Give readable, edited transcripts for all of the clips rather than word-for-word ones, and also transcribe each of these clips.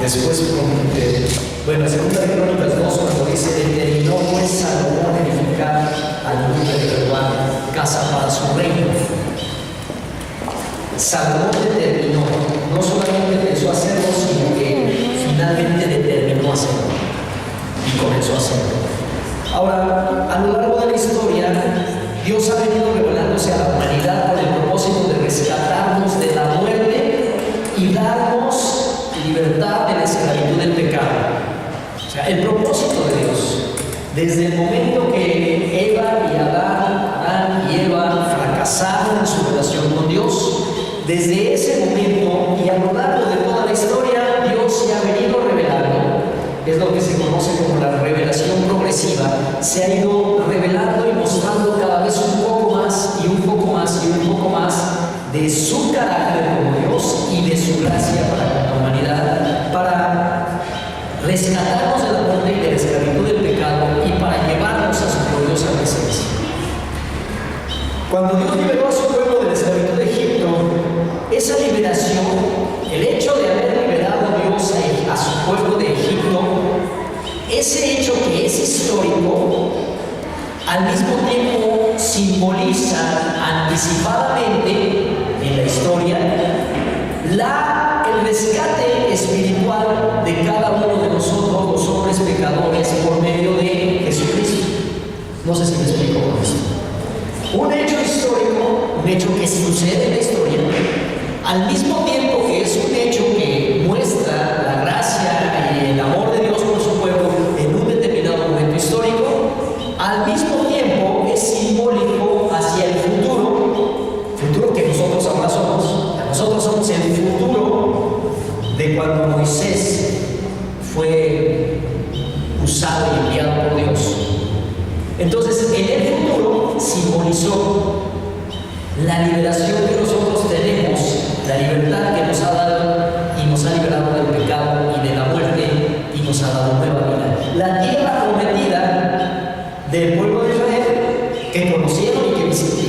Después, en Segunda de Crónicas 2, cuando dice: determinó pues Salomón edificar al monte de Jehová casa para su reino. Salomón determinó, no solamente pensó hacerlo, sino que finalmente determinó hacerlo y comenzó a hacerlo. Ahora, a lo largo de la historia, Dios ha venido revelándose a la humanidad con el propósito de rescatarnos de la muerte y darnos libertad de la esclavitud del pecado. O sea, el propósito de Dios, desde el momento que Adán y Eva fracasaron en su relación con Dios, desde ese momento y a lo largo de toda la historia, Dios se ha venido revelando. Es lo que se conoce como la revelación progresiva. Se ha ido revelando y mostrando cada vez un poco más y un poco más y un poco más de su carácter como Dios y de su gracia para con la humanidad, para rescatarnos de la muerte y de la esclavitud del pecado y para llevarnos a su gloriosa presencia. Cuando Dios liberó a su pueblo de la esclavitud de Egipto, esa liberación, el hecho de haber liberado a Dios a su pueblo de Egipto, ese hecho que es histórico, al mismo tiempo simboliza anticipadamente en la historia el rescate espiritual de cada uno de nosotros, los hombres pecadores, por medio de Jesucristo. No sé si me explico con esto. Un hecho histórico, un hecho que sucede en la historia, al mismo tiempo que es un hecho que muestra la gracia y el amor de Dios por su pueblo en un determinado momento histórico, al mismo tiempo es simbólico hacia el futuro que nosotros ahora somos. Nosotros somos el futuro de cuando Moisés fue usado y enviado por Dios. Entonces, en el futuro simbolizó la liberación que nosotros tenemos, la libertad que nos ha dado y nos ha liberado del pecado y de la muerte y nos ha dado nueva vida. La tierra prometida del pueblo de Israel, que conocieron y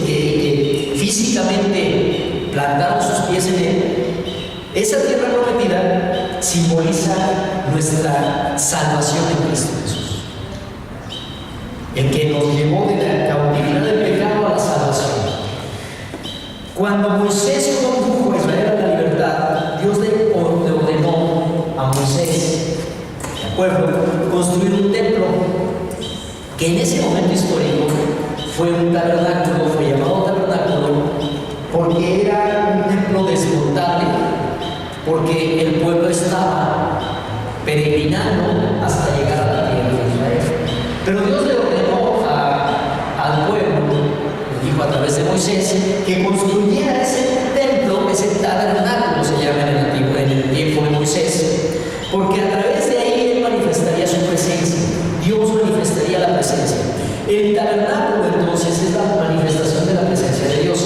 que físicamente plantaron sus pies en él, esa tierra prometida simboliza nuestra salvación en Cristo Jesús, el que nos llevó de la cautividad del pecado a la salvación. Cuando Moisés condujo a Israel a la libertad, Dios le ordenó a Moisés, ¿de acuerdo?, construir un templo que en ese momento histórico fue un tabernáculo, fue llamado tabernáculo porque era un templo desmontable, porque el pueblo estaba peregrinando hasta llegar a la tierra de Israel. Pero Dios le ordenó al pueblo, le dijo a través de Moisés, que construyera ese templo, ese tabernáculo se llama en el tiempo de Moisés, porque a través de ahí él manifestaría su presencia. Dios manifestaría la presencia. El tabernáculo entonces es la manifestación de la presencia de Dios.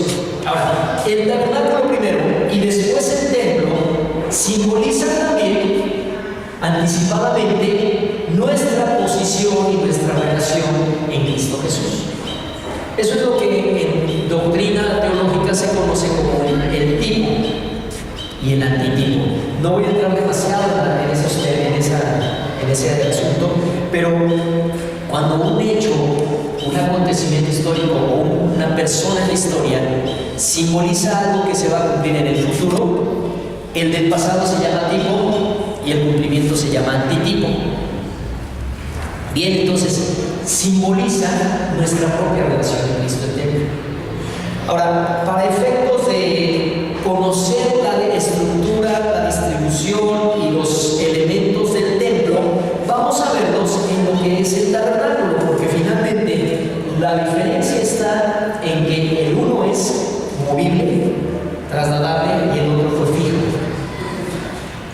Ahora, el tabernáculo primero y después el templo simbolizan también anticipadamente nuestra posición y nuestra relación en Cristo Jesús. Eso es lo que en doctrina teológica se conoce como el tipo y el antitipo. No voy a entrar demasiado en ese asunto, pero cuando un hecho, un acontecimiento histórico o una persona en la historia simboliza algo que se va a cumplir en el futuro, el del pasado se llama tipo y el cumplimiento se llama antitipo. Bien, entonces simboliza nuestra propia relación en Cristo eterno. Ahora, para efectos de conocer la estructura, la distribución y los elementos del templo, vamos a verlos en lo que es el tabernáculo, porque finalmente la diferencia está en que el uno es movible, trasladable y el otro fue fijo.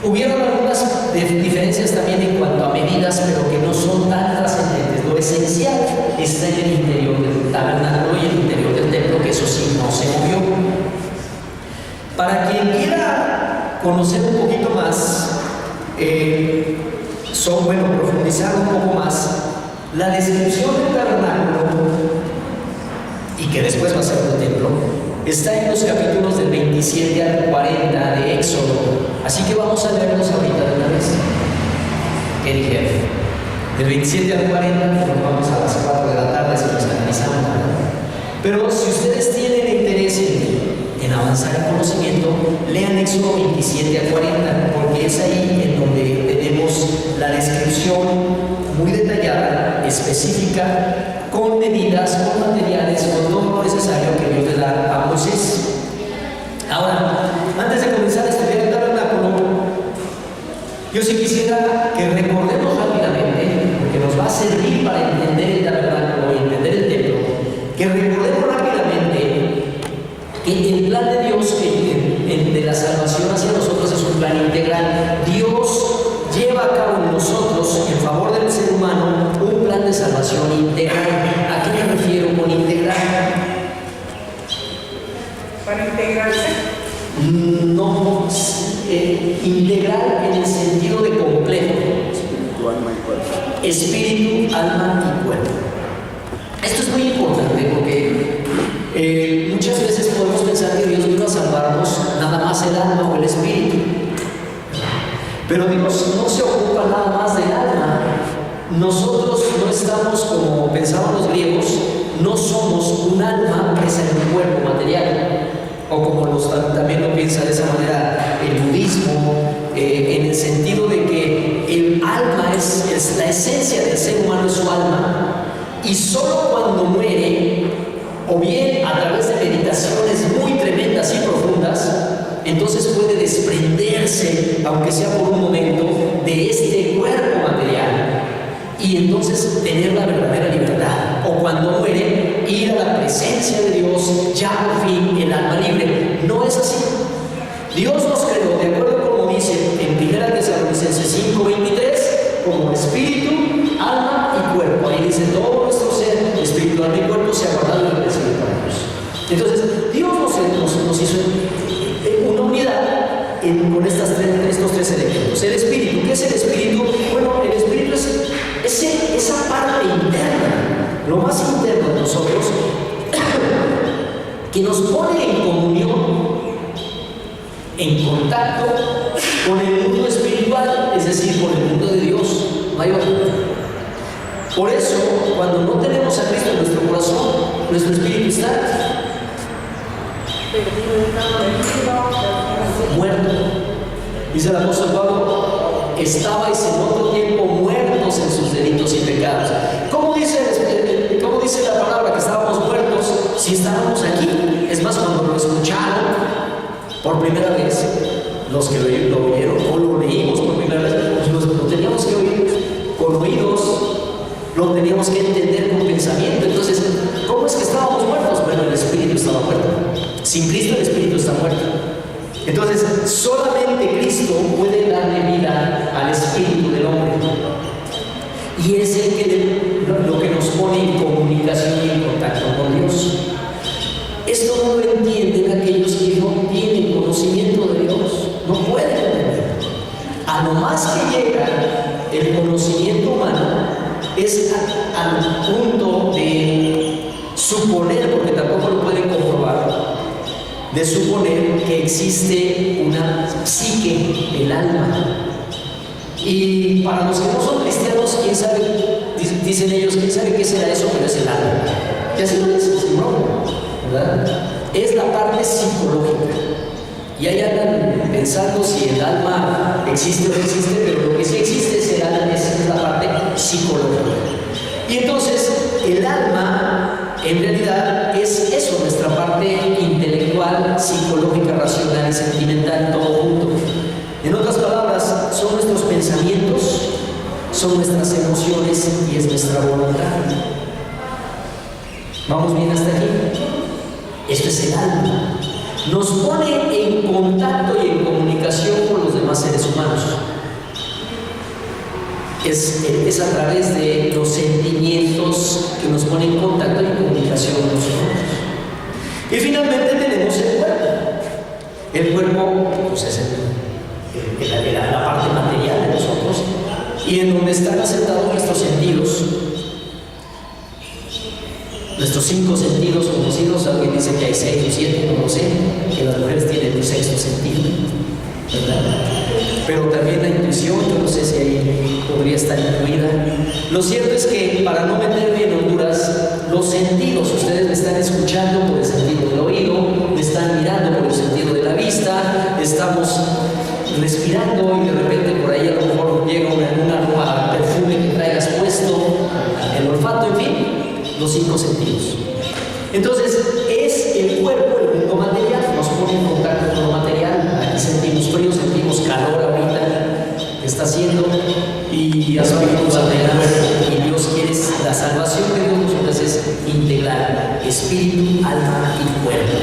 Hubieron algunas diferencias también en cuanto a medidas, pero que no son tan trascendentes. Lo esencial está en el interior del tabernáculo y el interior del templo, que eso sí no se movió. Para quien quiera conocer un poquito más, profundizar un poco más, la descripción del tabernáculo, y que después va a ser el templo, está en los capítulos del 27 al 40 de Éxodo. Así que vamos a leerlos ahorita de una vez. ¿Qué dijeron? Del 27 al 40, nos vamos a las 4 de la tarde si nos analizamos, ¿verdad? Pero si ustedes tienen interés en avanzar en conocimiento, lean Éxodo 27 a 40, porque es ahí en donde tenemos la descripción muy detallada, específica, con medidas, con materiales, con todo lo necesario que Dios le da a Moisés. Ahora, antes de comenzar a estudiar el tabernáculo, yo sí quisiera que recordemos rápidamente, porque nos va a servir para entender el tabernáculo y entender el templo, que recordemos rápidamente que el plan de Dios de la salvación hacia nosotros es un plan integral. Dios lleva a cabo en nosotros, en favor del ser humano, un plan de salvación integral. ¿A qué me refiero con integral? ¿Para integrarse? No, integral en el sentido de completo. Espíritu, alma y cuerpo. Espíritu, alma y cuerpo. Esto es muy importante porque muchas veces podemos pensar que Dios vino a salvarnos nada más el alma o el espíritu. Pero Dios no se ocupa nada más del alma. Nosotros no estamos, como pensaban los griegos, no somos un alma presa en un cuerpo material. O como también lo piensa de esa manera el budismo, en el sentido de que el alma es la esencia del ser humano, es su alma, y solo cuando muere, o bien a través de meditaciones muy tremendas y profundas, entonces puede desprenderse, aunque sea por un momento, de este cuerpo material y entonces tener la verdadera libertad. O cuando muere, ir a la presencia de Dios, ya por fin el alma libre. No es así. Dios nos creó, de acuerdo como dice en 1 Tesalonicenses 5:23, como espíritu, alma y cuerpo. Ahí dice todo nuestro ser, espíritu, alma y cuerpo, se ha guardado en el cielo para Dios. Entonces, Dios nos hizo una unidad con estos tres elementos. El espíritu, ¿qué es el espíritu? Bueno, el espíritu es esa parte interna, lo más interno de nosotros, que nos pone en comunión, en contacto con el mundo espiritual, es decir, con el mundo de Dios. No hay otro. Por eso, cuando no tenemos a Cristo en nuestro corazón, nuestro espíritu está muerto. Dice el apóstol Pablo, estabais en otro tiempo muertos en sus delitos y pecados. ¿Cómo dice la palabra que estábamos muertos si estábamos aquí? Es más, cuando lo escucharon por primera vez, los que lo oyeron o lo leímos por primera vez, pues lo teníamos que oír con oídos, lo teníamos que entender con pensamiento. Entonces, ¿cómo es que estábamos muertos? Bueno, el espíritu estaba muerto. Sin Cristo el espíritu está muerto. Entonces, solamente Cristo puede darle vida al espíritu del hombre. Y es lo que nos pone en comunicación y en contacto con Dios. Esto no lo entienden aquellos que no tienen conocimiento de Dios. No pueden entender. A lo más que llega el conocimiento humano es al punto de suponer, porque tampoco lo pueden comprobar, de suponer que existe una psique, el alma. Y para los que no son cristianos, quién sabe, dicen ellos, quién sabe qué será eso, pero es el alma. Ya se lo dicen sin broma, ¿verdad? Es la parte psicológica. Y ahí andan pensando si el alma existe o no existe, pero lo que sí existe es el alma, es la parte psicológica. Y entonces, el alma, en realidad, es eso, nuestra parte intelectual, psicológica, racional y sentimental, todo junto. En otras palabras, son nuestros pensamientos, son nuestras emociones y es nuestra voluntad. ¿Vamos bien hasta aquí? Esto es el alma. Nos pone en contacto y en comunicación con los demás seres humanos. Es a través de los sentimientos que nos ponen en contacto y en comunicación con nosotros. Y finalmente tenemos el cuerpo. El cuerpo, pues, es la parte material de nosotros y en donde están asentados nuestros sentidos. Nuestros 5 sentidos conocidos, alguien dice que hay 6 o 7, no lo sé, que las mujeres tienen un 6º sentido, ¿verdad? Pero también la intuición, yo no sé si ahí podría estar incluida. Lo cierto es que, para no meterme en Honduras, los sentidos, ustedes me están escuchando por el sentido del oído, me están mirando por el sentido de la vista, estamos respirando y de repente por ahí a lo mejor llega un aroma, perfume que traigas puesto, el olfato, en fin, los 5 sentidos. Entonces, es el cuerpo, el mundo material, nos pone en contacto con lo material. Aquí sentimos frío, sentimos calor ahorita que está haciendo, y aspiramos a tener cuerpo. Y Dios quiere, la salvación que Dios nos ofrece es integral: espíritu, alma y cuerpo.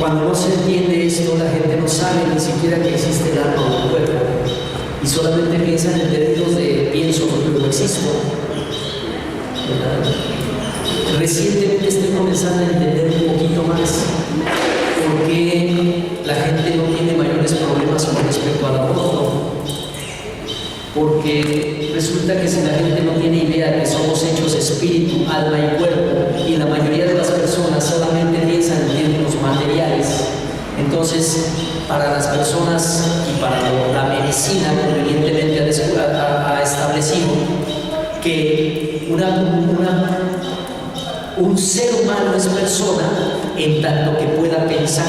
Cuando no se entiende esto, la gente no sabe ni siquiera que existe el alma o el cuerpo, y solamente piensan en términos de pienso porque no existo. ¿Verdad? Recientemente estoy comenzando a entender un poquito más por qué la gente no tiene mayores problemas con respecto al aborto. Porque resulta que si la gente no tiene idea de que somos hechos espíritu, alma y cuerpo, y la mayoría de las personas solamente piensan en términos materiales, entonces para las personas y para la medicina convenientemente ha establecido que un ser humano es persona en tanto que pueda pensar,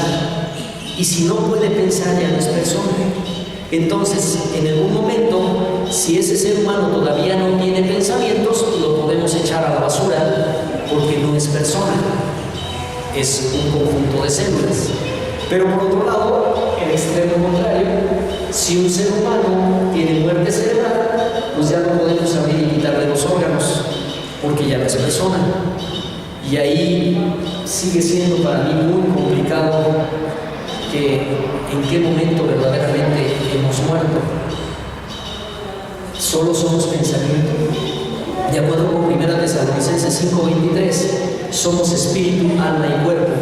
y si no puede pensar ya no es persona. Entonces, en algún momento, si ese ser humano todavía no tiene pensamientos, lo podemos echar a la basura porque no es persona, es un conjunto de células. Pero por otro lado, el extremo contrario, si un ser humano tiene muerte cerebral, pues ya no podemos abrir y quitarle los órganos porque ya no es persona. Y ahí sigue siendo para mí muy complicado que en qué momento verdaderamente hemos muerto. Solo somos pensamiento. De acuerdo con 1 Tesalonicenses 5:23, somos espíritu, alma y cuerpo.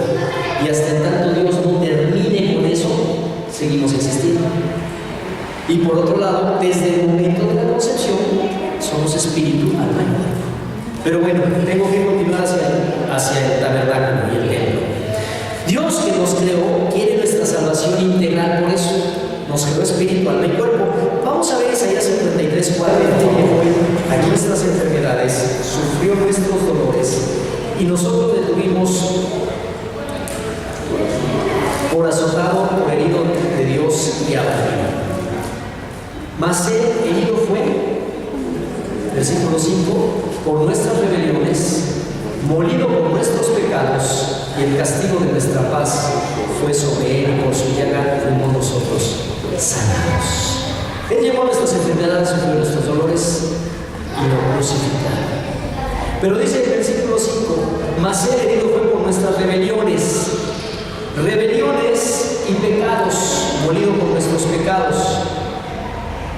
Y hasta en tanto Dios no termine con eso, seguimos existiendo. Y por otro lado, desde el momento de la concepción, somos espíritu, alma y cuerpo. Pero bueno, tengo que continuar hacia el tabernáculo y el templo. Dios, que nos creó, quiere nuestra salvación integral, por eso nos creó espíritu, alma y cuerpo. Vamos a ver Isaías 53:4. Aquí nuestras enfermedades, sufrió nuestros dolores, y nosotros le tuvimos por azotado, por herido de Dios y abatido. Mas él herido fue, versículo 5, por nuestras rebeliones, molido por nuestros pecados, y el castigo de nuestra paz fue sobre él, y por su llaga fuimos nosotros sanados. Él llevó nuestras enfermedades, sufrió nuestros dolores y lo crucificaron. Pero dice el versículo 5, mas él herido fue por nuestras rebeliones y pecados, molido por nuestros pecados.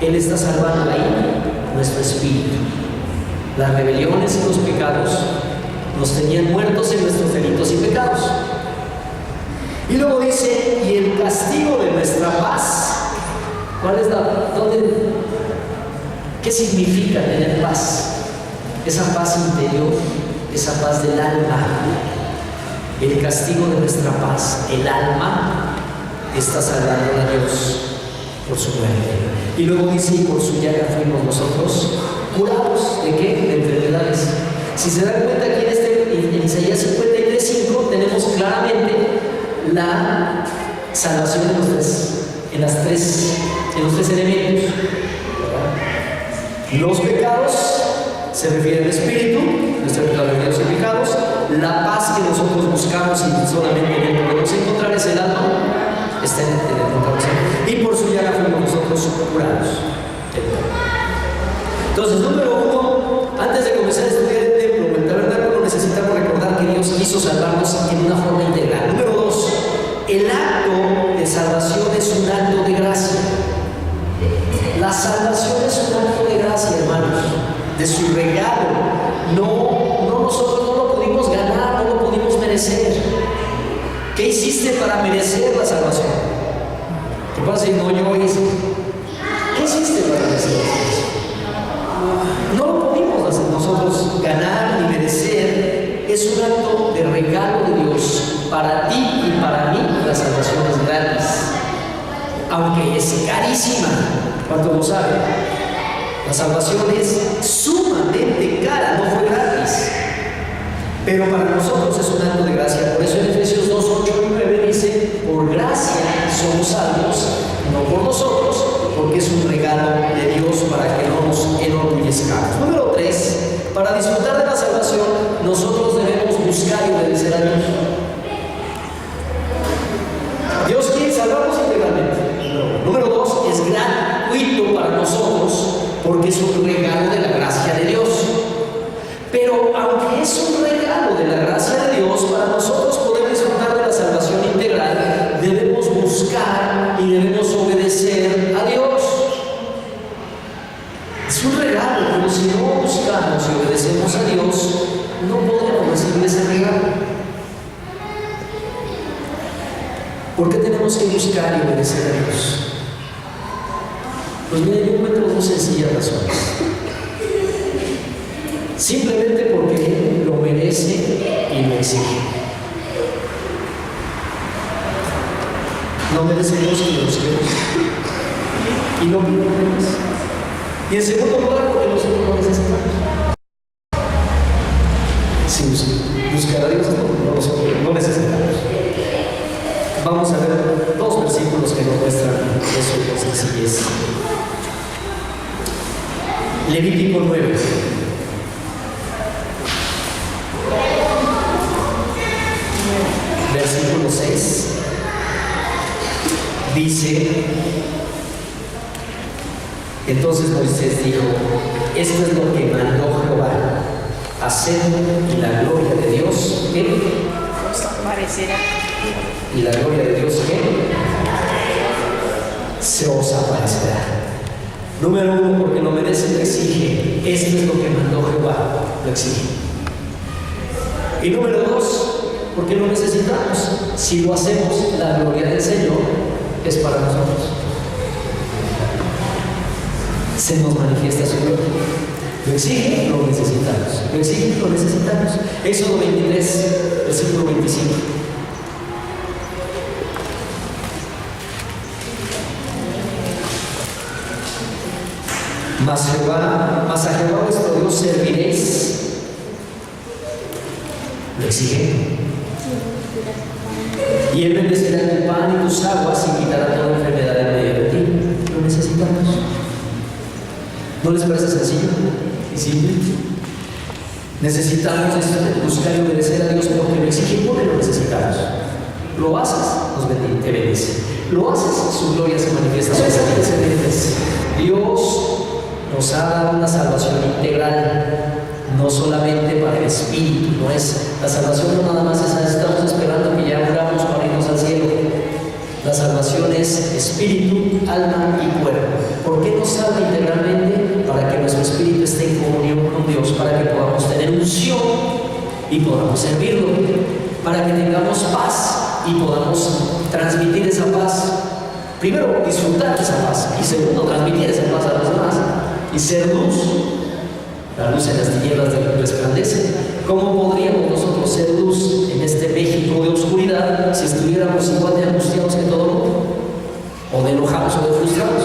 Él está salvando ahí nuestro espíritu. Las rebeliones y los pecados nos tenían muertos en nuestros delitos y pecados. Y luego dice, y el castigo de nuestra paz. ¿Cuál es qué significa tener paz? Esa paz interior, esa paz del alma. El castigo de nuestra paz, el alma, está salvando a Dios por su muerte. Y luego dice, y por su llaga fuimos nosotros curados. ¿De qué? De enfermedades. Si se dan cuenta aquí en Isaías 53:5 tenemos claramente la salvación en los tres elementos. Los pecados se refieren al espíritu, nuestra declaración de pecados. La paz que nosotros buscamos y solamente en él podemos encontrar es el alma, está en el encontrarse. Y por su llaga fuimos nosotros curados. Entonces, número 1, antes de comenzar a estudiar el templo, el tabernáculo, necesitamos recordar que Dios quiso salvarnos en una forma integral. Número 2, el acto de salvación es un acto de gracia. La salvación es un acto de gracia, hermanos, de su regalo. Nosotros no lo pudimos ganar, no lo pudimos merecer. ¿Qué hiciste para merecer la salvación? ¿Qué pasa si no yo hice? ¿Qué hiciste para merecer la salvación? No lo pudimos nosotros ganar para ti y para mí la salvación es gratis, aunque es carísima. ¿Cuánto lo saben? La salvación es sumamente cara, no fue gratis. Pero para nosotros es un acto de gracia. Por eso en Efesios 2, 8 y 9 dice: por gracia somos salvos, no por nosotros, porque es un regalo de Dios para que no nos enorgullezcamos. Número 3, para disfrutar de la salvación, nosotros debemos buscar y obedecer a Dios. Dios quiere salvarnos integralmente. Número 2, es gratuito para nosotros, porque es un regalo de la gracia de Dios. Pero aunque es un regalo de la gracia de Dios, para nosotros poder disfrutar de la salvación integral, debemos buscar y debemos obedecer a Dios. Es un regalo, pero si no buscamos y obedecemos a Dios, no podemos recibir ese regalo. ¿Por qué tenemos que buscar y obedecer a Dios? Pues miren, yo encuentro dos sencillas razones. Simplemente porque Él lo merece y lo exige. No merecemos que lo busquemos y no merecemos. Y en segundo lugar, porque nosotros no necesitamos. Si buscar a Dios, no necesitamos. Vamos a ver dos versículos que nos muestran eso con sencillez. Levítico 9. Versículo 6 dice: entonces Moisés dijo: esto es lo que mandó Jehová, haced y la gloria de Dios, ¿qué? Os aparecerá. Y la gloria de Dios, ¿qué? Se os aparecerá. Número 1, porque lo merece, lo exige. Esto es lo que mandó Jehová, lo exige. Y número 2, porque lo necesitamos. Si lo hacemos, la gloria del Señor es para nosotros. Se nos manifiesta su gloria. Lo exige, lo necesitamos. Lo exige, lo necesitamos. Éxodo 23, versículo 25. Mas a Jehová vuestro Dios serviréis. Lo exige. Y Él bendecirá tu pan y tus aguas y quitará toda enfermedad en medio de ti. Lo necesitamos. ¿No les parece sencillo y simple? Necesitamos buscar y obedecer a Dios porque lo exige, porque lo necesitamos. Lo haces, te bendice. Lo haces, su gloria se manifiesta. Dios nos ha dado una salvación integral, no solamente para el espíritu. No es la salvación, no nada más estamos esperando que ya muramos para irnos al cielo. La salvación es espíritu, alma y cuerpo. ¿Por qué nos salva integralmente? Para que nuestro espíritu esté en comunión con Dios, para que podamos tener unción y podamos servirlo, para que tengamos paz y podamos transmitir esa paz. Primero, disfrutar de esa paz, y segundo, transmitir esa paz a los demás y ser luz. La luz en las tinieblas resplandece. ¿Cómo podríamos nosotros ser luz en este México de oscuridad si estuviéramos igual de angustiados que todo el mundo? O de enojados o de frustrados.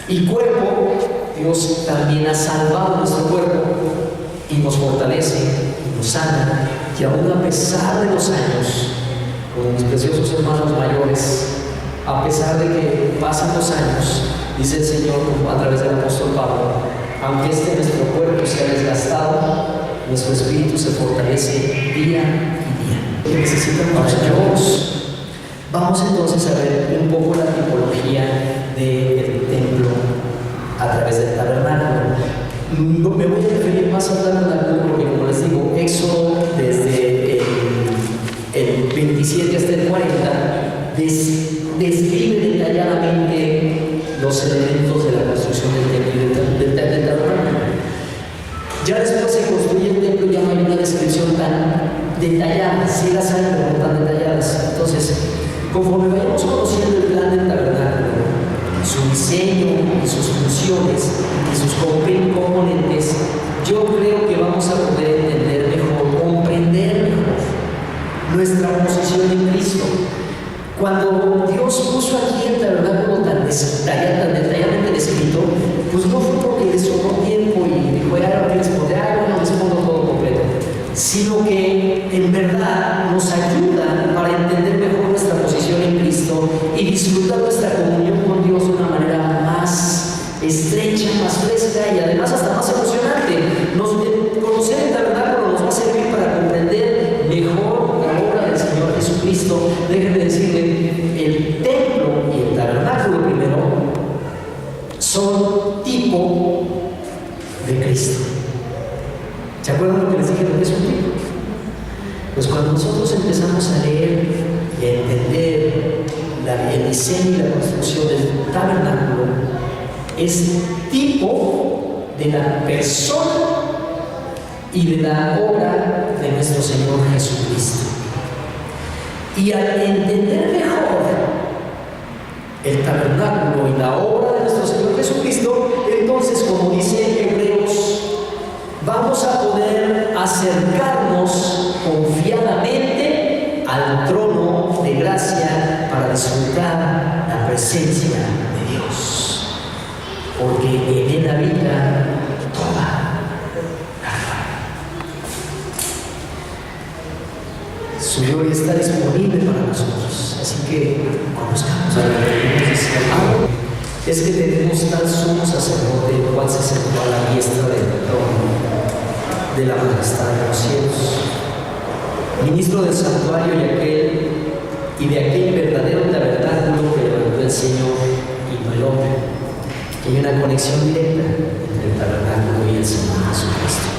Y cuerpo, Dios también ha salvado nuestro cuerpo y nos fortalece y nos sana. Y aún a pesar de los años, como mis preciosos hermanos mayores, a pesar de que pasan los años, dice el Señor a través del apóstol Pablo: aunque nuestro cuerpo sea desgastado, nuestro espíritu se fortalece día y día. ¿Qué necesitan para Dios? Vamos entonces a ver un poco la tipología del templo a través del tabernáculo. Me voy a referir más al tabernáculo porque, como les digo, Éxodo desde el 27 hasta el 40 describe detalladamente los elementos de la construcción del templo y del tabernáculo. Ya después se construye el templo y ya no hay una descripción tan detallada, sí las hay, pero no tan detalladas. Entonces, conforme vayamos conociendo el plan del tabernáculo, su diseño y sus funciones y sus componentes, yo creo que vamos a poder entender mejor, comprender mejor nuestra estaría tan detalladamente descrito, pues no fue porque le sobró tiempo y dijo, ahora voy a responder, bueno, respondo todo completo, sino que en verdad nos ayuda para entender mejor nuestra posición en Cristo y disfrutar nuestra comunión con Dios de una manera más estrecha, más fresca y además hasta más emocionante. Conocer el tabernáculo nos va a servir para comprender mejor la obra del Señor Jesucristo. Déjenme decirle, el templo y el tabernáculo primero son tipo de Cristo. ¿Se acuerdan lo que les dije de lo que es un tipo? Pues cuando nosotros empezamos a leer y a entender el diseño y la construcción del tabernáculo, es tipo de la persona y de la obra de nuestro Señor Jesucristo. Y al entender mejor el tabernáculo y la obra de nuestro Señor Jesucristo, entonces, como dice Hebreos, vamos a poder acercarnos confiadamente al trono de gracia para disfrutar la presencia de Dios, porque en él habita toda la gloria. Su gloria está disponible para nosotros, así que conozcamos a Dios. Es que tenemos tal sumo sacerdote, el cual se sentó a la diestra del trono de la majestad de los cielos, ministro del santuario y de aquel verdadero tabernáculo que levantó el Señor y no el hombre. Que hay una conexión directa entre el tabernáculo y el Señor Jesucristo.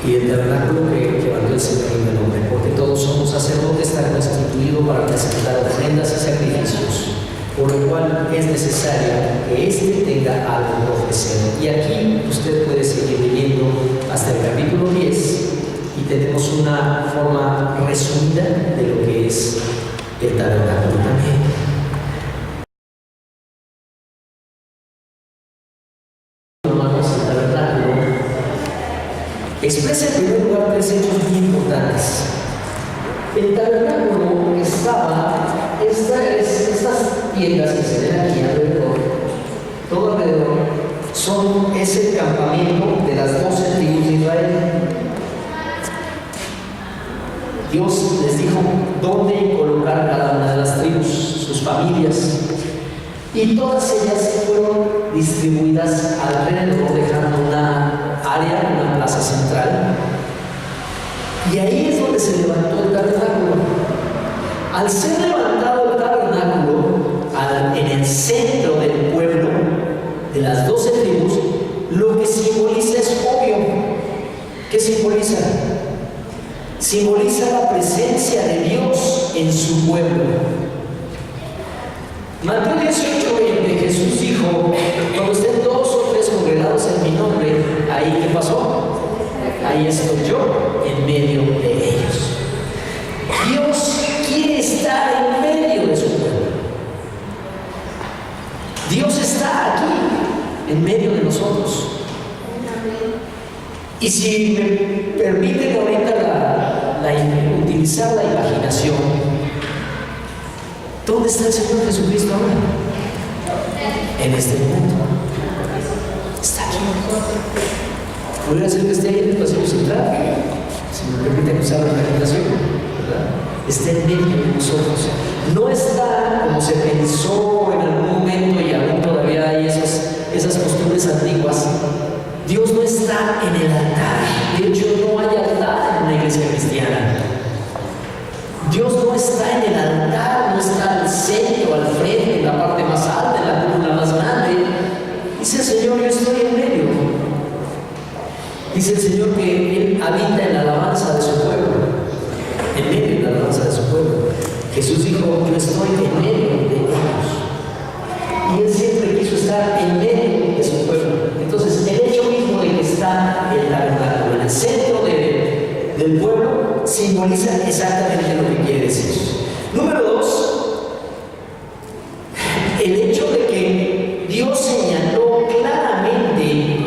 Y el tabernáculo que levantó el Señor y no el hombre, porque todos somos sacerdotes, está constituido para presentar ofrendas y sacrificios, por lo cual es necesario que éste tenga algo que ofrecer. Y aquí usted puede seguir leyendo hasta el capítulo 10 y tenemos una forma resumida de lo que es el tabernáculo también. Hermanos, el tabernáculo expresa en primer lugar tres hechos muy importantes. El tabernáculo estaba, estas tiendas que se ven aquí alrededor, todo alrededor, es el campamento de las 12 tribus de Israel. Dios les dijo dónde colocar cada una de las tribus, sus familias, y todas ellas fueron distribuidas alrededor, dejando una área, una plaza central. Y ahí es donde se levantó el tabernáculo. Al ser levantado el tabernáculo en el centro del pueblo, de las 12 tribus, lo que simboliza es obvio. ¿Qué simboliza? Simboliza la presencia de Dios en su pueblo. Mateo 18:20, Jesús dijo, cuando estén 2 o 3 congregados en mi nombre, ¿ahí qué pasó? Ahí estoy yo, en medio de ellos. Dios quiere estar en medio de su pueblo. Dios está aquí, en medio de nosotros. Y si me permiten ahorita utilizar la imaginación, ¿dónde está el Señor Jesucristo ahora? En este momento. Está aquí. Podría ser que esté ahí en el pasillo central, si me permiten usar la imaginación, ¿verdad? Está en medio de nosotros. No está como se pensó en algún momento y aún todavía hay esas costumbres antiguas. Dios no está en el altar. De hecho, no hay altar en una iglesia cristiana. Dios no está en el altar, no está al centro, al frente, en la parte más alta, en la columna más grande. Dice el Señor, yo estoy en medio. Dice el Señor que Él habita en la alabanza de su pueblo, en medio de la alabanza de su pueblo. Jesús dijo, yo estoy en medio de ellos. Y Él siempre quiso estar en medio de su pueblo. Entonces, el hecho mismo de que está el tabernáculo en el centro del pueblo simboliza exactamente lo que quiere decir. Número 2, el hecho de que Dios señaló claramente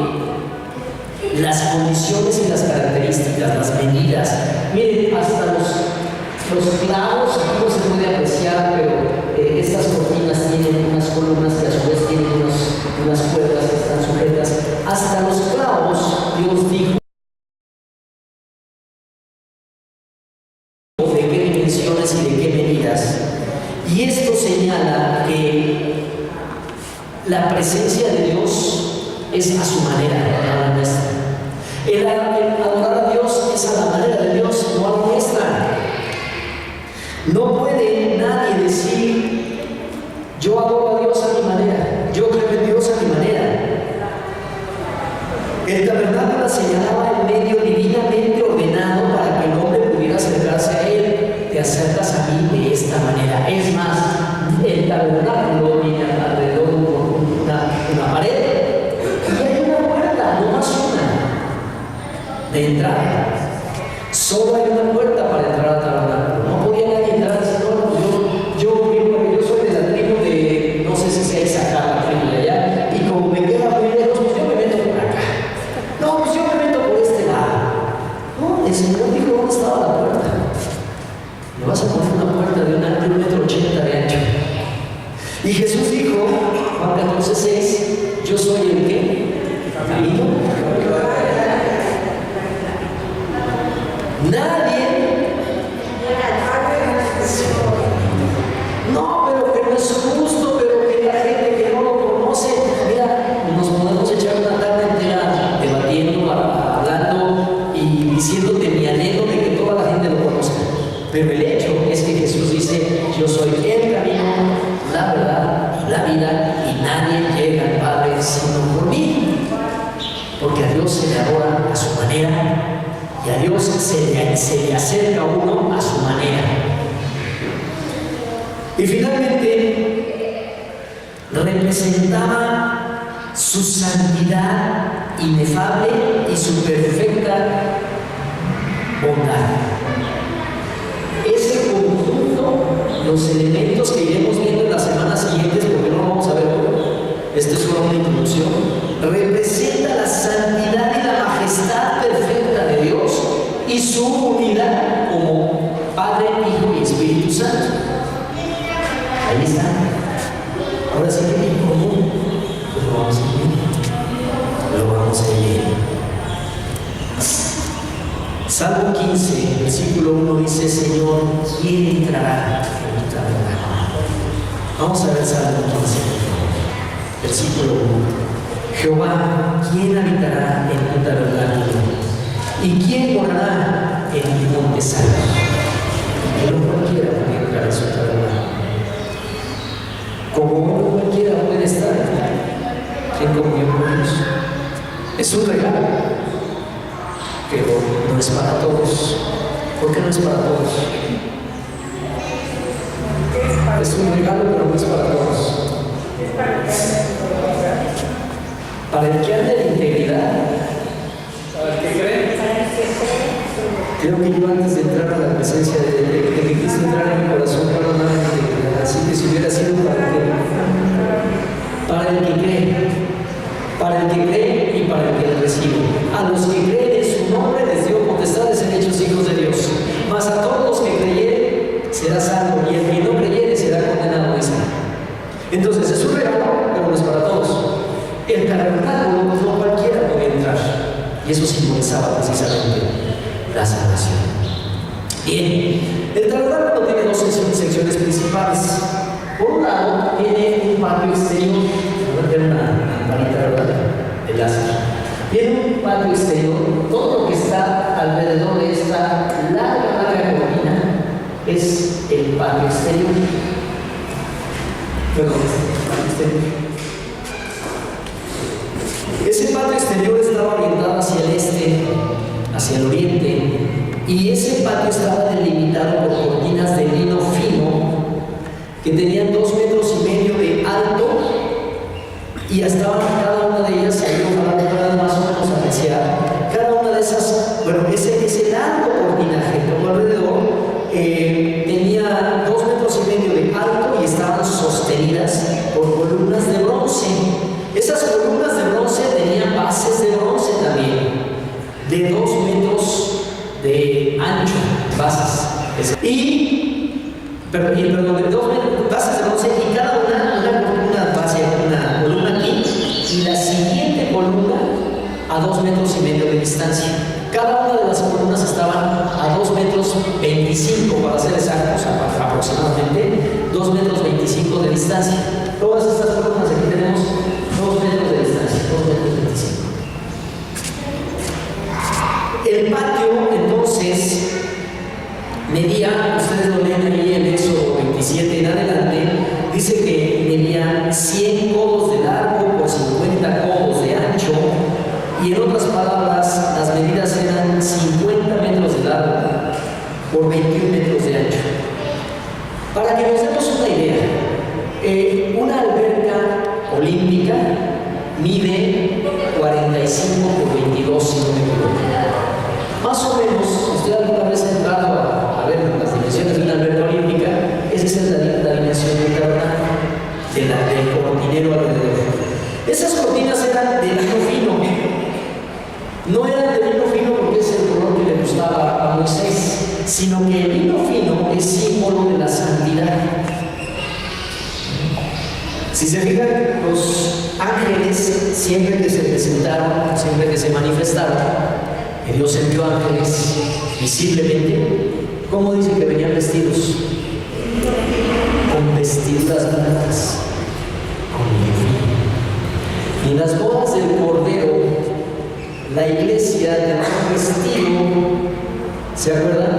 las condiciones y las características, las medidas. Miren, hasta los clavos, aquí no se puede apreciar, pero es Estas cortinas tienen unas columnas que a su vez tienen unas cuerdas que están sujetas. Hasta los clavos, Dios dijo de qué dimensiones y de qué medidas. Y esto señala que la presencia de Dios es a su manera, no a la nuestra. El adorar a Dios es a la manera de Dios, no a la nuestra. No puede nadie decir, yo adoro a Dios a mi manera, yo creo en Dios a mi manera. El tabernáculo señalaba el medio divinamente ordenado para que el hombre pudiera acercarse a él. Te acercas a mí de esta manera. Es más, el tabernáculo viene alrededor de una pared y hay una puerta, no más una, de entrada. Solo hay una puerta para entrar al tabernáculo. No podía nadie entrar diciendo, no, yo soy de la tribu de, no sé si sea Isaacar, la tribu de allá, y como me queda muy lejos, pues yo me meto por acá. No, pues yo me meto por este lado. No, el Señor dijo dónde estaba la puerta. Le vas a poner una puerta de 1,80 m de ancho. Y Jesús dijo, Juan 14:6, yo soy el ¿qué? Camino. Nadie. No, pero que no es justo, pero que la gente que no lo conoce, mira, nos podemos echar una tarde entera debatiendo, hablando y diciéndote mi anhelo de que toda la gente lo conozca. Pero el hecho es que Jesús dice, yo soy el camino, la verdad y la vida, y nadie llega al Padre sino por mí. Porque a Dios se le adora a su manera. Y a Dios se le acerca a uno a su manera. Y finalmente, representaba su santidad inefable y su perfecta bondad. Ese conjunto, los elementos que iremos viendo en las semanas siguientes, porque no lo vamos a ver hoy, esto es solo una introducción, representa la santidad y la majestad perfecta de Dios y su unidad como Padre, Hijo y Espíritu Santo. Ahí está. Ahora sí que en común, pues lo vamos a ir. Lo vamos a ir. Salmo 15, versículo 1 dice, Señor, ¿quién entrará en mi tabernáculo? Vamos a ver Salmo 15, versículo 1. Jehová, ¿quién habitará en tu tabernáculo? ¿Y quién morará en mi monte santo? Que no cualquiera puede entrar en su tabernáculo. Como no cualquiera puede estar en comunión con Dios. Es un regalo, pero no es para todos. ¿Por qué no es para todos? Es un regalo, pero no es para todos. Para el que anda en integridad, para el que cree. Creo que yo antes de entrar a la presencia de que Cristo entrara en mi corazón, no era nada de integridad. Así que si hubiera sido para el que cree y para el que le recibe. A los que creen en su nombre les dio potestad de ser hechos hijos de Dios. Mas a todos los que creyeren será salvo, y el que no creyere será condenado. Entonces es un regalo, pero no es para todos. El tabernáculo, pues no cualquiera puede entrar, y eso simbolizaba precisamente la salvación. Bien, el tabernáculo tiene dos secciones principales. Por un lado, tiene un patio exterior. Voy a tener una varita, ¿verdad? De láser. Tiene un patio exterior. Todo lo que está alrededor de esta larga cortina es el patio exterior. Perdón, el patio exterior. Ese patio exterior estaba orientado hacia el este, hacia el oriente, y ese patio estaba delimitado por cortinas de lino fino que tenían 2,5 metros de alto, y estaban cada una de ellas, ahí ojalá puedan más o menos apreciar, cada una de esas, bueno, ese largo cortinaje como alrededor tenía 2,5 metros de alto y estaban sostenidas por columnas de bronce. Esas columnas de bronce tenían bases de bronce también, de 2 metros de ancho, bases. Perdón, de 2 metros, bases de bronce, y distancia. Cada una de las columnas estaban a 2 metros 25, para ser exactos, aproximadamente 2 metros 25 de distancia. Todas estas columnas aquí tenemos 2 metros de distancia, 2 metros 25. El patio entonces medía, ustedes lo leen ahí en Éxodo 27 en adelante, dice que medía 100 codos de largo por 50 codos de ancho, y en otras palabras, las medidas eran 50 metros de largo por 21 metros de ancho. Para que nos demos una idea, una alberca olímpica mide 45 por 22, si no me equivoco. Más o menos, si usted alguna vez ha entrado a ver las dimensiones de una alberca olímpica, esa es la dimensión del tabernáculo, del cortinero alrededor. Esas cortinas eran de lino fino. No eran de lino fino porque es el color que le gustaba a Moisés, sino que el lino fino es símbolo de la santidad. Si se fijan, los ángeles, siempre que se presentaron, siempre que se manifestaron, que Dios envió ángeles visiblemente, ¿cómo dice que venían vestidos? Con vestiduras blancas, con lino fino. Y en las bodas del Cordero, la iglesia tenía un vestido, ¿se acuerdan?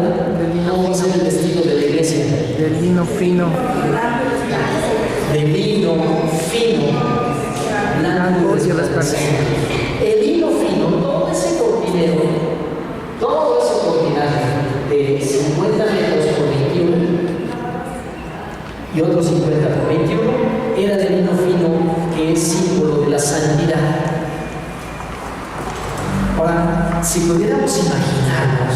¿Cómo va a ser el vestido de la iglesia? De lino fino. De lino fino, blanco y resplandeciente. El lino fino, todo ese cortinero, todo ese cortinaje de 50 metros por 21 y otros 50 por 21 era de lino fino, que es símbolo de la santidad. Ahora, si pudiéramos imaginarnos,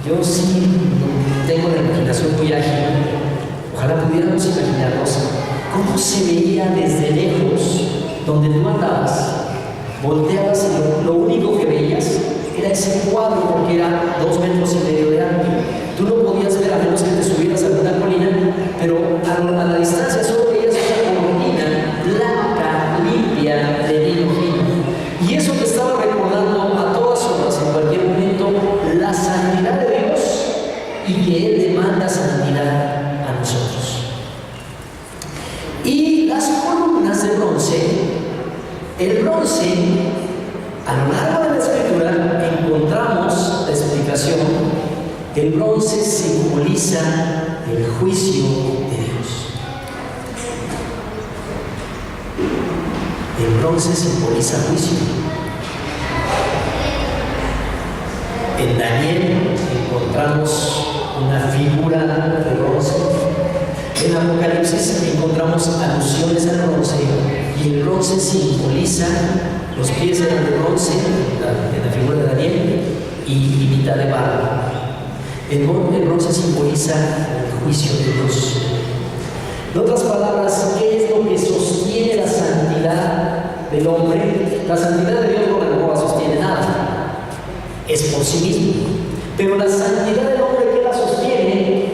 yo sí tengo la imaginación muy ágil, ojalá pudiéramos imaginarnos cómo se veía desde lejos, donde tú andabas, volteabas y lo único que veías era ese cuadro, porque era 2 metros y medio de alto. Tú no podías ver a menos que te subieras a alguna colina, pero a la distancia solo veías una cortina blanca, limpia, de lino fino. Y eso te estaba recordando a todas horas, en cualquier momento, la santidad de Dios, y que Él demanda santidad a nosotros. Y las columnas de bronce, el bronce, a lo largo de la escritura encontramos la explicación que el bronce simboliza el juicio de Dios. El bronce simboliza juicio. En Daniel encontramos una figura de bronce. En Apocalipsis encontramos alusiones al bronce, y el bronce simboliza, los pies eran de bronce en la figura de Daniel y mitad de barro. El bronce simboliza el juicio de Dios. En otras palabras, ¿qué es lo que sostiene la santidad del hombre? La santidad de Dios no la sostiene nada, es por sí mismo. Pero la santidad del hombre, ¿qué la sostiene?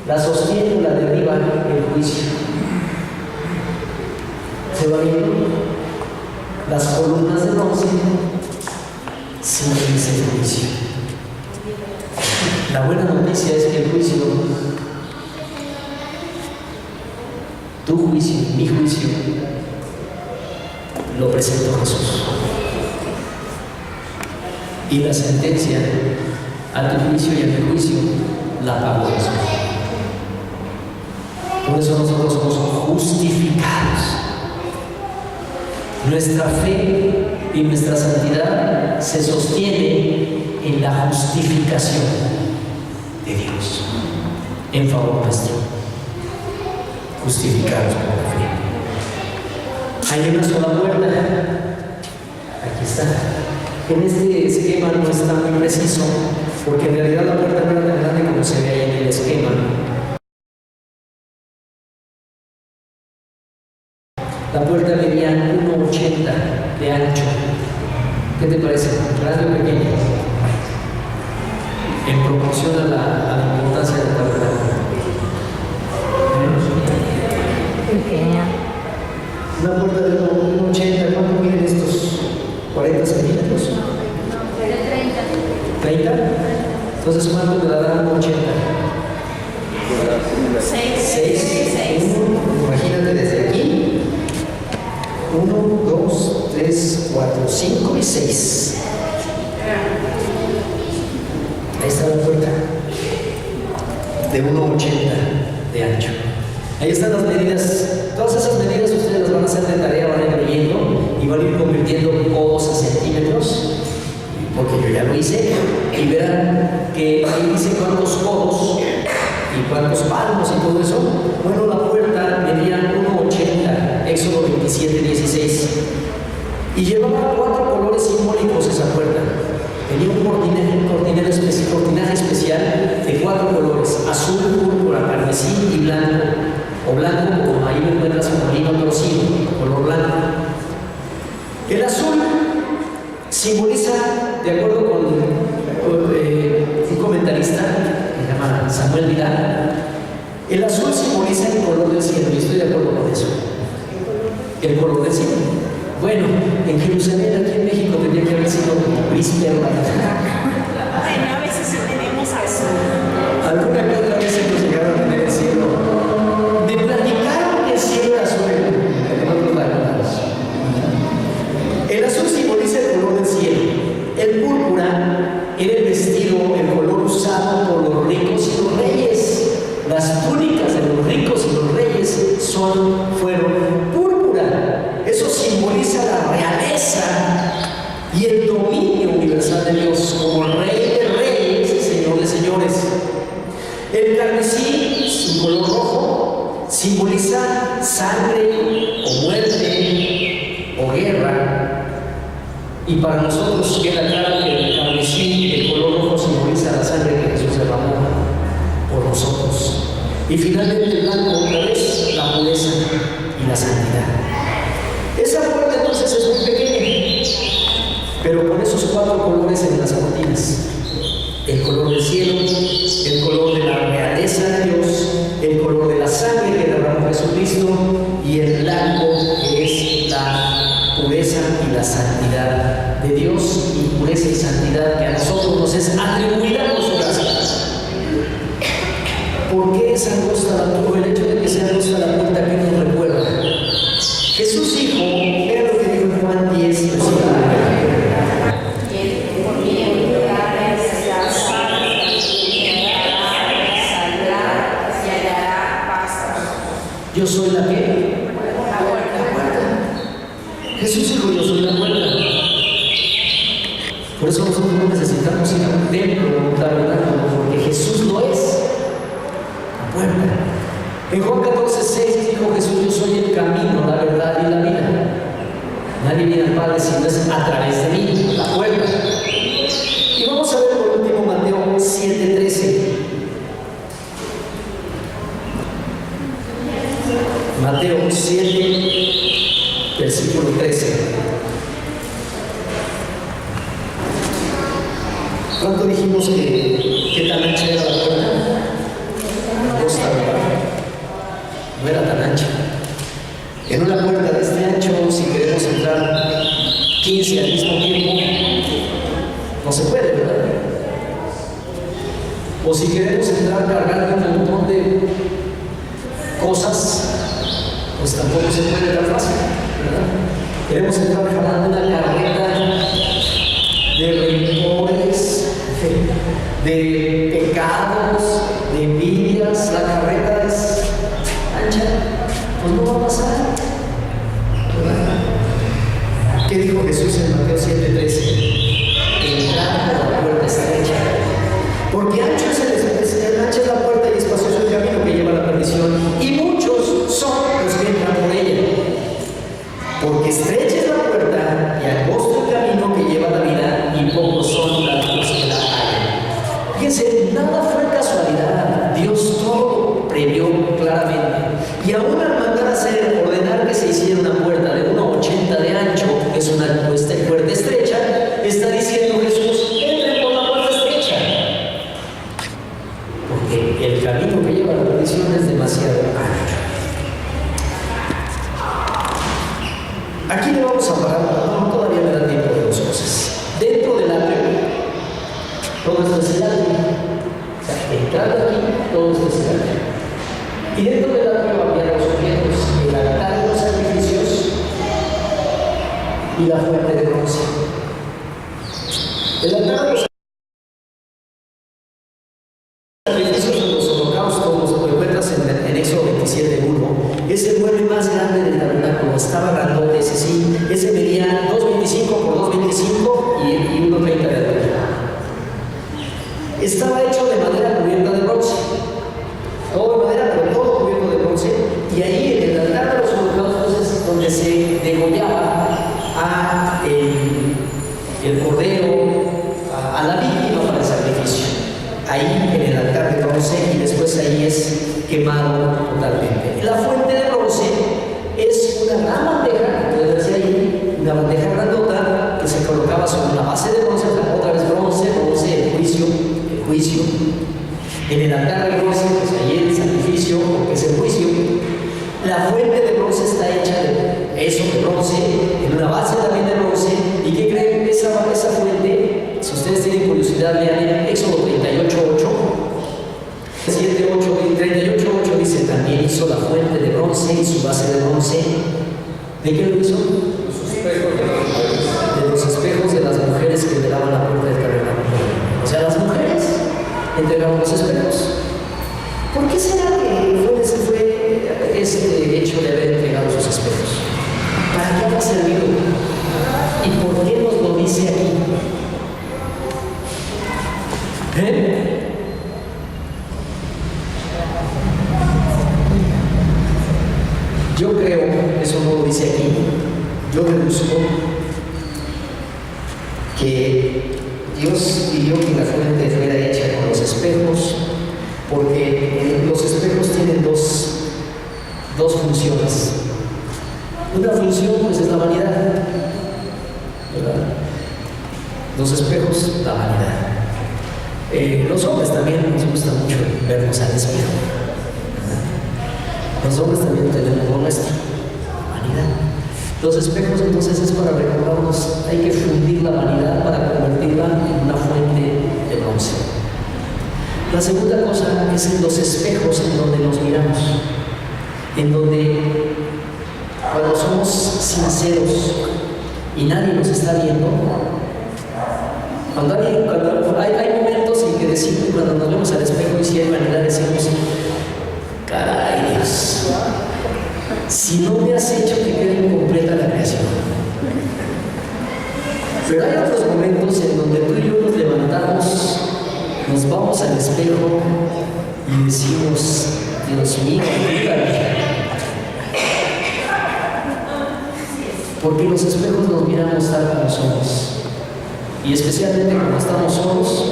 La sostiene o la derriba el juicio. ¿Se va viendo? Las columnas de bronce simbolizan el juicio. La buena noticia es que el juicio, tu juicio, mi juicio, lo presentó Jesús. Y la sentencia a tu juicio y a mi juicio la pagó Jesús. Por eso nosotros somos justificados. Nuestra fe y nuestra santidad se sostiene en la justificación de Dios en favor nuestro. Justificados por la fe. Hay una sola puerta. Aquí está. En este esquema no está muy preciso, porque en realidad la puerta no era tan grande como se ve ahí en el esquema. La puerta medía 1,80 de ancho. ¿Qué te parece? ¿Grande o pequeña? En proporción a la importancia de la tabernáculo. Pequeña. Una puerta de 1,80, ¿cuánto miden estos? 40 centímetros. Entonces, ¿cuánto me dará 1.80? 6. Imagínate desde aquí. 1, 2, 3, 4, 5 y 6. Ahí está la puerta de 1.80 de ancho. Ahí están las medidas. Todas esas medidas ustedes las van a hacer de tarea, van a ir leyendo y van a ir convirtiendo codos a centímetros, porque yo ya lo hice, y verán que ahí dice cuántos codos y cuántos palmos y todo eso. Bueno, la puerta medía 1.80, Éxodo 27, 16, y llevaba 4 colores simbólicos esa puerta. Tenía un cortinaje especial de 4 colores: azul, púrpura, carmesí y blanco, o blanco, como ahí me encuentras como lino torcido, color blanco. El azul simboliza, de acuerdo con un comentarista que se llama Samuel Vidal, el azul simboliza el color del cielo, y estoy de acuerdo con eso. El color del cielo. Bueno, en Jerusalén, aquí en México, tendría que haber sido gris perla. Bueno, a veces sí tenemos azul. Alguna que otra vez hemos llegado a tener el cielo. Me platicaron que el cielo era azul en otros lados. El azul simboliza el color del cielo. El púrpura era el vestido, el color usado por los ricos y los reyes. Las túnicas de los ricos y los reyes fueron púrpura. Eso simboliza la realeza y el dominio universal de Dios como Rey de reyes y Señor de señores. El carmesí, su color rojo, simboliza sangre o muerte o guerra. Y para nosotros queda claro que el carmesí, el color rojo, simboliza la sangre que Jesús derramó por nosotros. Y finalmente el blanco, otra vez, la pureza y la santidad. Esa puerta entonces es muy pequeña, pero con esos 4 colores en las cortinas: el color del cielo, el color de la realeza de Dios, el color de la sangre que derramó Jesucristo, y el blanco, que es la pureza y la santidad de Dios, y pureza y santidad que a nosotros nos es atribuida por su gracia. ¿Por qué es angosta la puerta? El hecho de que sea angosta la puerta, que nos recuerda. Jesús dijo, era lo que dijo en Juan 10, versículo 9. Yo soy la que. La puerta. Jesús dijo, yo soy la puerta. Por eso nosotros no necesitamos ir a un templo, porque Jesús lo es. La puerta. En Juan 14:6 dijo Jesús, yo soy el camino, la verdad y la vida. Nadie viene al Padre si no es a través de mí, la puerta. Y vamos a ver por último Mateo 7:13. Mateo 7, versículo 13. ¿Cuánto dijimos que tan ancha era la puerta? Angosta, ¿verdad? No era tan ancha. En una puerta de este ancho, si queremos entrar 15 al mismo tiempo, no se puede, ¿verdad? O si queremos entrar cargando un montón de cosas, pues tampoco se puede tan fácil, ¿verdad? Queremos entrar jalando una carreta de rencores, de pecados, de envidias. La carreta es ancha, pues no va a pasar, ¿verdad? ¿Qué dijo Jesús en Mateo 7:13? Entrad por la puerta estrecha, porque ancha es la puerta y espacioso el camino que lleva a la perdición, y muchos son los que entran por ella. Porque estrecha es la puerta y angosto el camino que lleva a la vida, y pocos son los que la hallan. Fíjense, nada fue casualidad. Dios todo previó claramente. Y aún al mandar a ordenar que se hiciera una puerta de 1.80 de ancho, que es una puerta estrecha, está diciendo Jesús, entren por la puerta estrecha. Porque el camino que lleva a la perdición es demasiado ancho. Aquí le vamos a parar, todavía me da tiempo de 2 cosas. Dentro del atrio, todo esto es el atrio. y la fuente de bronce. El altar de los sacrificios de los holocaustos, lo encuentras en Éxodo 27:1, es el mueble más grande del tabernáculo, estaba grandote, ese sí, ese medía 2.25 por 2.25 y 1.30 de altura. Estaba hecho de madera cubierta de bronce, todo de madera, pero todo cubierto de bronce, y ahí en el altar de los holocaustos es donde se degollaba a el cordero, a la víctima para el sacrificio. Ahí en el altar de bronce, y después ahí es quemado totalmente. La fuente de bronce es una gran bandeja, como decía ahí, una bandeja grandota que se colocaba sobre una base de bronce, otra vez bronce, el juicio. En el altar de bronce, pues ahí el sacrificio, que es el juicio. La fuente de bronce está hecha de eso, de bronce, en una base también de bronce. ¿Y qué creen? Esa fuente, si ustedes tienen curiosidad, lean Éxodo 38:8. 38:8 dice: también hizo la fuente de bronce y su base de bronce. ¿De qué lo hizo? De los espejos de las mujeres que velaban la puerta del tabernáculo. O sea, las mujeres entregaron los espejos. ¿Por qué será que fue este hecho de haber entregado sus espejos? ¿Para qué ha servido? ¿Y por qué nos lo dice aquí? Yo creo, eso no lo dice aquí, yo deduzco que Dios pidió que la fuente fuera hecha con los espejos, porque los espejos tienen dos funciones. Una función pues es la vanidad, ¿verdad? Los espejos, la vanidad. Los hombres también nos gusta mucho vernos al espejo, ¿verdad? Los hombres también tenemos lo nuestro, vanidad. Los espejos entonces es para recordarnos, hay que fundir la vanidad para convertirla en una fuente de bronce. La segunda cosa es en los espejos en donde nos miramos, en donde cuando somos sinceros y nadie nos está viendo, cuando hay momentos en que decimos, cuando nos vemos al espejo y si hay vanidad, decimos: caray Dios, si no me has hecho que quede incompleta la creación. Pero hay otros momentos en donde tú y yo nos levantamos, nos vamos al espejo y decimos: Dios mío, ayúdame. Porque los espejos nos miramos tal como somos. Y especialmente cuando estamos solos,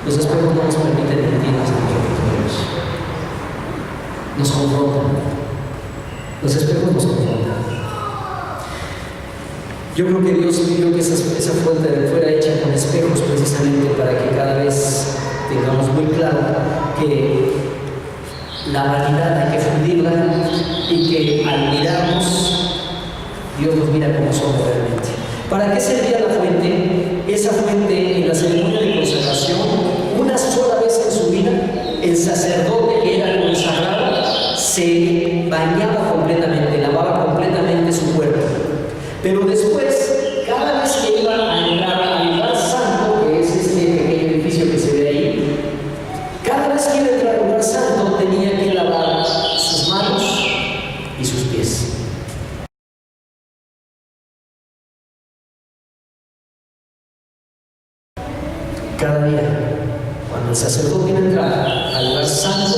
los espejos no nos permiten mentirnos a nosotros mismos. Nos confrontan. Los espejos nos confrontan. Yo creo que Dios pidió que esa fuente fuera hecha con espejos precisamente para que cada vez tengamos muy claro que la vanidad hay que fundirla y que al mirarnos, Dios nos mira como somos realmente. ¿Para qué servía la fuente? Esa fuente en la ceremonia de consagración, una sola vez en su vida, el sacerdote que era consagrado se bañaba completamente, lavaba completamente su cuerpo. Pero después, cada vez que iba a entrar al lugar santo, que es este pequeño edificio que se ve ahí, cada vez que iba a entrar al lugar santo tenía que lavar sus manos y sus pies. Cada día, cuando el sacerdote iba a entrar al lugar santo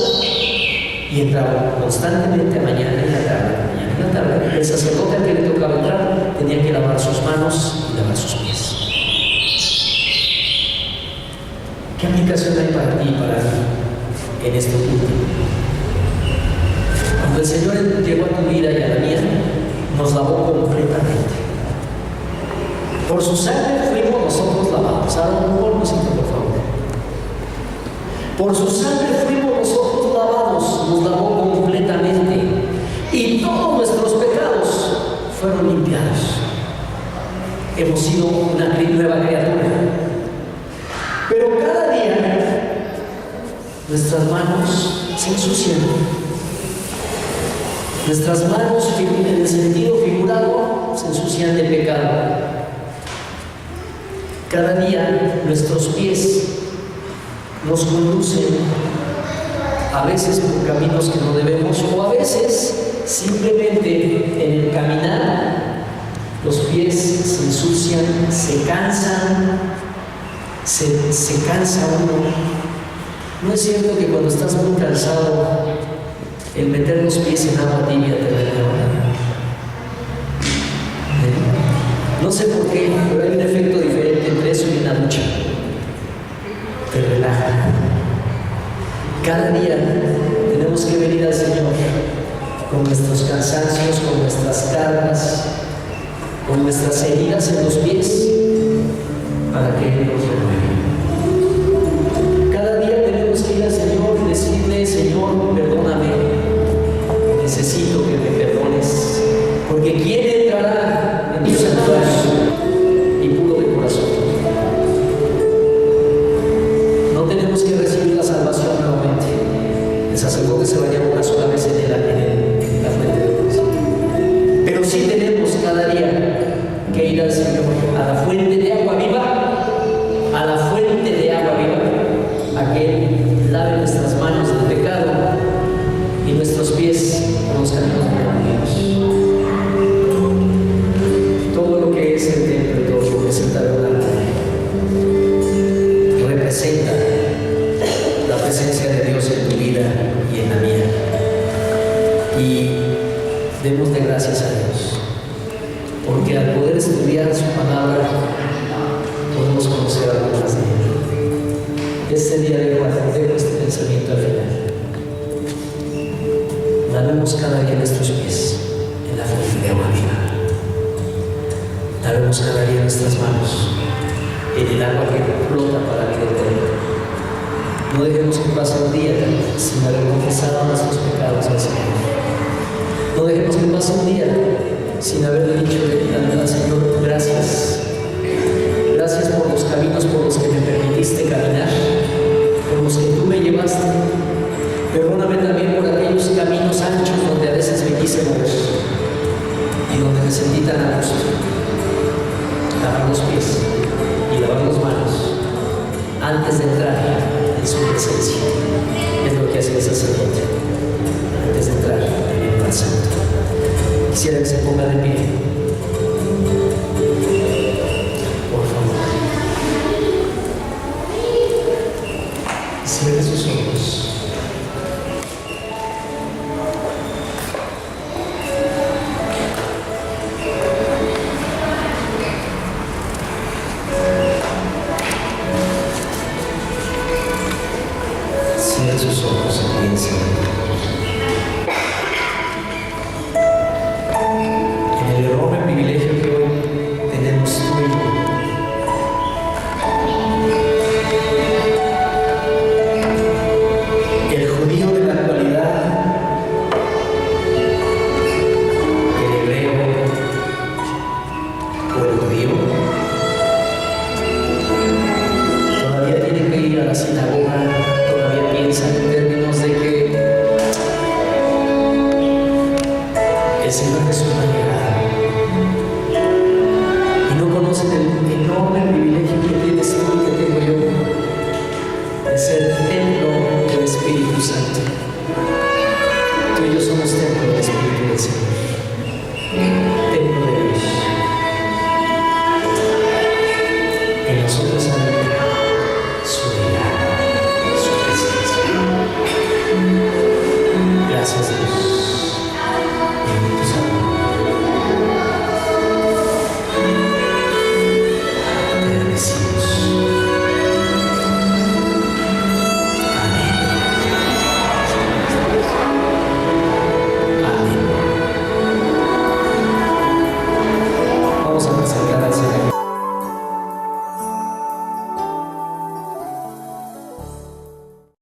y entraba constantemente a mañana y a la tarde, el sacerdote al que le tocaba entrar tenía que lavar sus manos y lavar sus pies. ¿Qué aplicación hay para ti y para mí en este punto? Cuando el Señor llegó a tu vida y a la mía, nos lavó completamente. Por su sangre fuimos nosotros lavados. Ahora un polvocito, por favor. Por su sangre fuimos nosotros lavados, nos lavó completamente. Y todos nuestros pecados fueron limpiados. Hemos sido una nueva criatura. Pero cada día nuestras manos se ensucian. Nuestras manos, en el sentido figurado, se ensucian de pecado. nuestros pies nos conducen a veces por caminos que no debemos, o a veces simplemente en el caminar los pies se ensucian, se cansan, se cansa uno. ¿No es cierto que cuando estás muy cansado, el meter los pies en agua tibia te relaja? No sé por qué, pero hay un efecto diferente entre eso y una ducha. Te relaja. Cada día tenemos que venir al Señor con nuestros cansancios, con nuestras cargas, con nuestras heridas en los pies, para que Él nos renueve. Cada día tenemos que ir al Señor y decirle: Señor, perdóname, necesito que me perdones, porque ¿quién entrará en tu santuario impuro de corazón? No tenemos que recibir la salvación nuevamente. El sacerdote se bañaba una sola vez en la fuente de Dios. Pero sí tenemos cada día que ir al Señor, a la fuente de agua viva, a la fuente de agua viva, a que Él lave nuestras manos del pecado y nuestros pies con los caminos perdidos. Todo lo que es el templo y todo lo que es el tabernáculo representa la presencia de Dios en tu vida y en la mía. Y demos de gracias a Dios, porque al poder estudiar su palabra podemos conocer algo más de Él. Este día dejo este pensamiento al final. Lavemos cada día nuestros pies en la fuente de agua viva. Lavemos cada día nuestras manos en el agua que flota para la vida eterna. No dejemos que pase un día sin haber confesado nuestros pecados al Señor. No dejemos que pase un día sin haberle dicho al Señor: gracias. Gracias por los caminos por los que me permitiste caminar, por los que tú me llevaste. Perdóname también por aquellos caminos anchos donde a veces me quise mover y donde me sentí tan a gusto. Lavar los pies y lavar las manos antes de entrar en su presencia es lo que hace el sacerdote antes de entrar en el lugar santo. Quisiera que se ponga de pie.